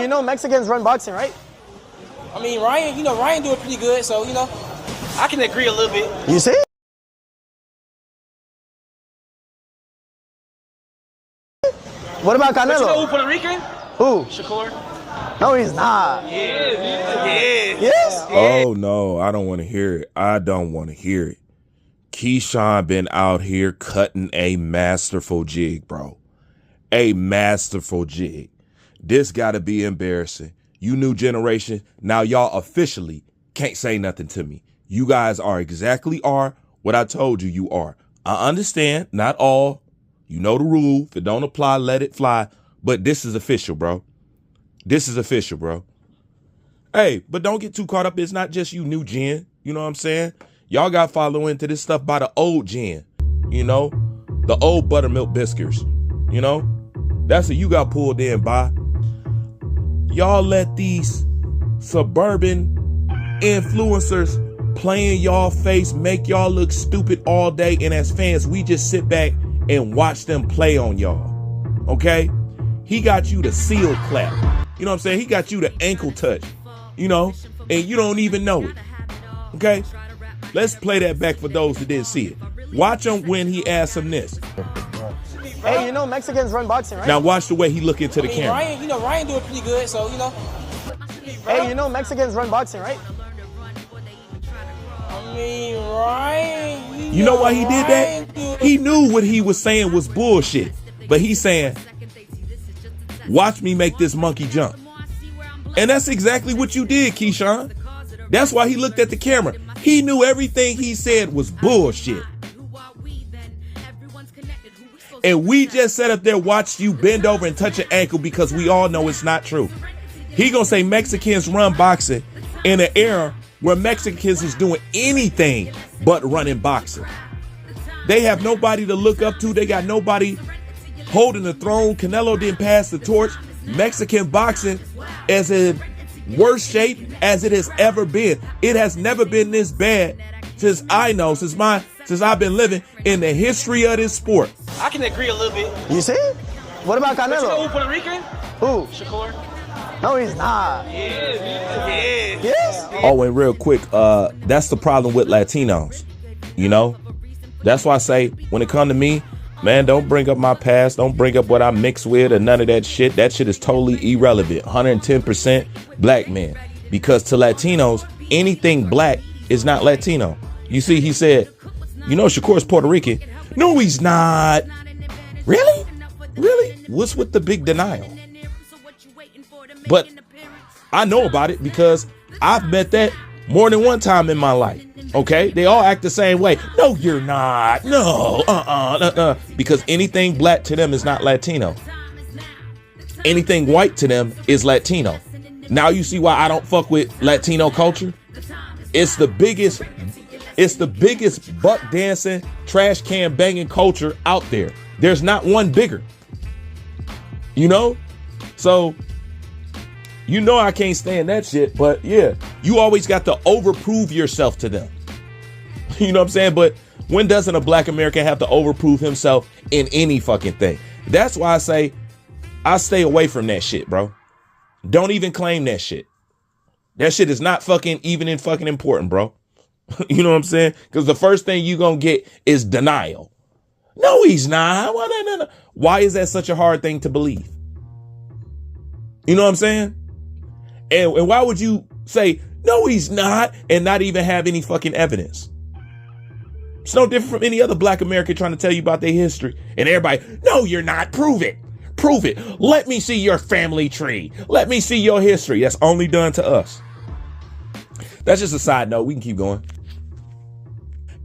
you know Mexicans run boxing, right? I mean, Ryan doing pretty good, so, I can agree a little bit. You see? What about Canelo? But you know who Puerto Rican? Who? Shakur. No, he's not. Yeah. Yes? Oh, no, I don't want to hear it. I don't want to hear it. Keyshawn been out here cutting a masterful jig, bro. A masterful jig. This got to be embarrassing. You new generation, now y'all officially can't say nothing to me. You guys are exactly what I told you you are. I understand, not all. You know the rule. If it don't apply, let it fly. But this is official, bro. This is official, bro. Hey, but don't get too caught up. It's not just you new gen. You know what I'm saying? Y'all got to follow into this stuff by the old gen. You know? The old buttermilk biscuits. You know? That's what you got pulled in by. Y'all let these suburban influencers play in y'all face, make y'all look stupid all day. And as fans, we just sit back and watch them play on y'all. Okay? He got you the seal clap. You know what I'm saying? He got you the ankle touch. You know? And you don't even know it. Okay? Let's play that back for those who didn't see it. Watch him when he asks him this. Hey, you know Mexicans run boxing, right? Now watch the way he look into the camera. Ryan doing pretty good, so, Hey, you know Mexicans run boxing, right? I mean, Ryan... You know why he did that? He knew what he was saying was bullshit. But he's saying, watch me make this monkey jump. And that's exactly what you did, Keyshawn. That's why he looked at the camera. He knew everything he said was bullshit. And we just sat up there, watched you bend over and touch your ankle because we all know it's not true. He gonna say Mexicans run boxing in an era where Mexicans is doing anything but running boxing. They have nobody to look up to. They got nobody holding the throne. Canelo didn't pass the torch. Mexican boxing is in worse shape as it has ever been. It has never been this bad since I've been living in the history of this sport. I can agree a little bit. You see? What about Canelo? But you know who Puerto Rican? Who? Shakur. No, he's not. Yeah. Yes? Oh, and real quick, that's the problem with Latinos. You know? That's why I say, when it comes to me, man, don't bring up my past. Don't bring up what I mixed with or none of that shit. That shit is totally irrelevant. 110% black men. Because to Latinos, anything black is not Latino. You see, he said, you know, Shakur's Puerto Rican. No, he's not. Really? Really? What's with the big denial? But I know about it because I've met that more than one time in my life. Okay? They all act the same way. No, you're not. No. Because anything black to them is not Latino. Anything white to them is Latino. Now you see why I don't fuck with Latino culture? It's the biggest buck dancing, trash can banging culture out there. There's not one bigger. You know? So, you know I can't stand that shit, but yeah, you always got to overprove yourself to them. You know what I'm saying? But when doesn't a black American have to overprove himself in any fucking thing? That's why I say I stay away from that shit, bro. Don't even claim that shit. That shit is not fucking important, bro. You know what I'm saying? Because the first thing you gonna get is denial. No, he's not. Why is that such a hard thing to believe? You know what I'm saying? And why would you say, no, he's not, and not even have any fucking evidence? It's no different from any other black American trying to tell you about their history. And everybody, no, you're not. Prove it. Prove it. Let me see your family tree. Let me see your history. That's only done to us. That's just a side note. We can keep going.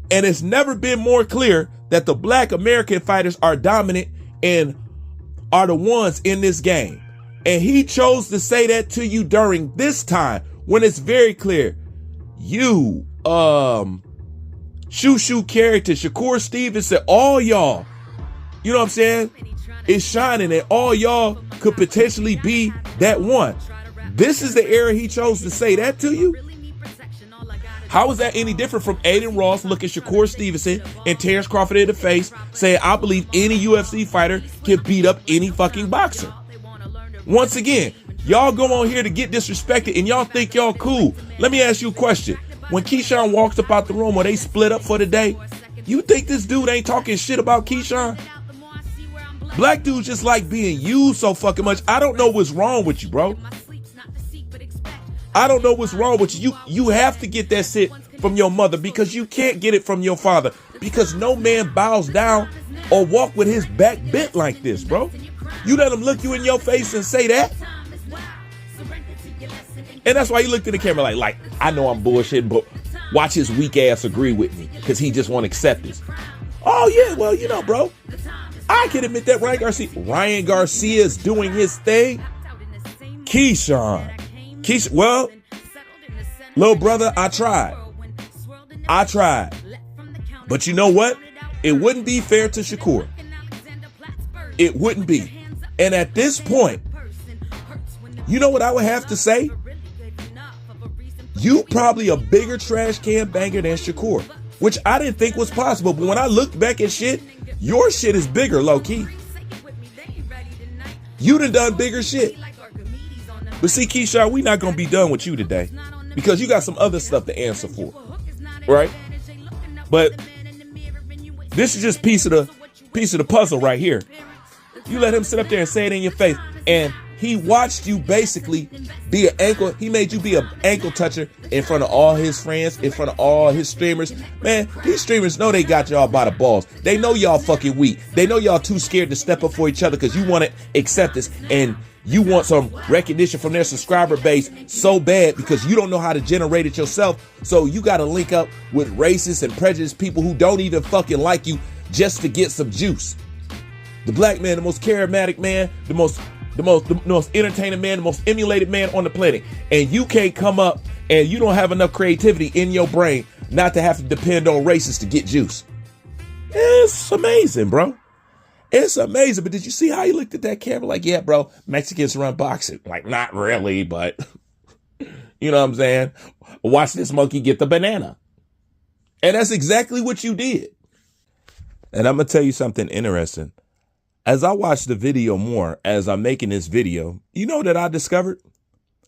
And it's never been more clear that the black American fighters are dominant and are the ones in this game. And he chose to say that to you during this time when it's very clear. You, Shoo character, Shakur Stevenson, all y'all, you know what I'm saying, is shining, and all y'all could potentially be that one. This is the era he chose to say that to you? How is that any different from Aiden Ross looking Shakur Stevenson and Terrence Crawford in the face saying, I believe any UFC fighter can beat up any fucking boxer? Once again, Y'all go on here to get disrespected and y'all think y'all cool. Let me ask you a question. When Keyshawn walks up out the room or they split up for the day, you think this dude ain't talking shit about Keyshawn? Black dudes just like being used so fucking much. I don't know what's wrong with you, bro. I don't know what's wrong with you. You have to get that shit from your mother because you can't get it from your father because no man bows down or walk with his back bent like this, bro. You let him look you in your face and say that? And that's why he looked at the camera like, I know I'm bullshitting, but watch his weak ass agree with me because he just won't accept this. Oh, yeah, well, you know, bro, I can admit that Ryan Garcia's doing his thing. Keyshawn, well, little brother, I tried. But you know what? It wouldn't be fair to Shakur. It wouldn't be. And at this point, you know what I would have to say? You probably a bigger trash can banger than Shakur, which I didn't think was possible. But when I looked back at shit, your shit is bigger, low key. You done bigger shit. But see, Keyshawn, we not gonna be done with you today because you got some other stuff to answer for, right? But this is just piece of the puzzle right here. You let him sit up there and say it in your face, and he watched you basically be an ankle. He made you be an ankle toucher in front of all his friends, in front of all his streamers. Man, these streamers know they got y'all by the balls. They know y'all fucking weak. They know y'all too scared to step up for each other because you want to acceptance and you want some recognition from their subscriber base so bad because you don't know how to generate it yourself. So you got to link up with racist and prejudiced people who don't even fucking like you just to get some juice. The black man, the most charismatic man, the most entertaining man, the most emulated man on the planet. And you can't come up and you don't have enough creativity in your brain not to have to depend on racists to get juice. It's amazing, bro. It's amazing. But did you see how he looked at that camera? Like, yeah, bro, Mexicans run boxing. Like, not really, but you know what I'm saying? Watch this monkey get the banana. And that's exactly what you did. And I'm going to tell you something interesting. As I watch the video more, as I'm making this video, you know that I discovered?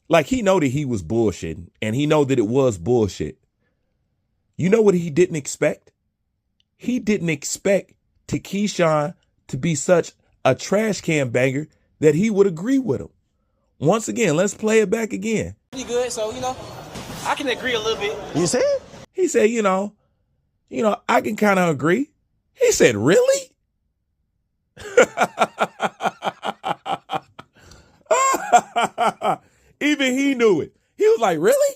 Like, he know that he was bullshitting, and he know that it was bullshit. You know what he didn't expect? He didn't expect to Keyshawn to be such a trash can banger that he would agree with him. Once again, let's play it back again. Pretty good, so, I can agree a little bit. You see? He said, I can kind of agree. He said, really? Even he knew it. He was like, really?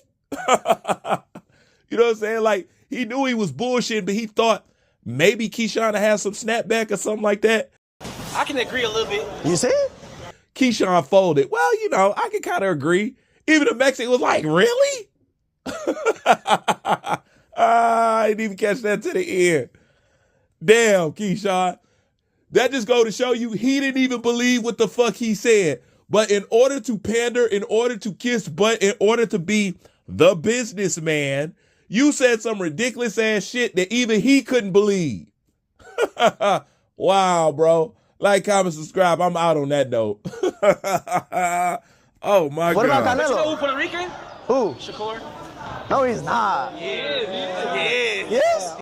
You know what I'm saying? Like, he knew he was bullshitting, but he thought maybe Keyshawn had some snapback or something like that. I can agree a little bit. You see? Keyshawn folded. Well, I can kind of agree. Even the Mexican was like, really? I didn't even catch that to the end. Damn, Keyshawn. That just go to show you he didn't even believe what the fuck he said. But in order to pander, in order to kiss butt, in order to be the businessman, you said some ridiculous ass shit that even he couldn't believe. Wow, bro. Like, comment, subscribe. I'm out on that note. Oh, my God. What about You know Canelo? who Puerto Rican? Who? Shakur. No, he's not. Yeah.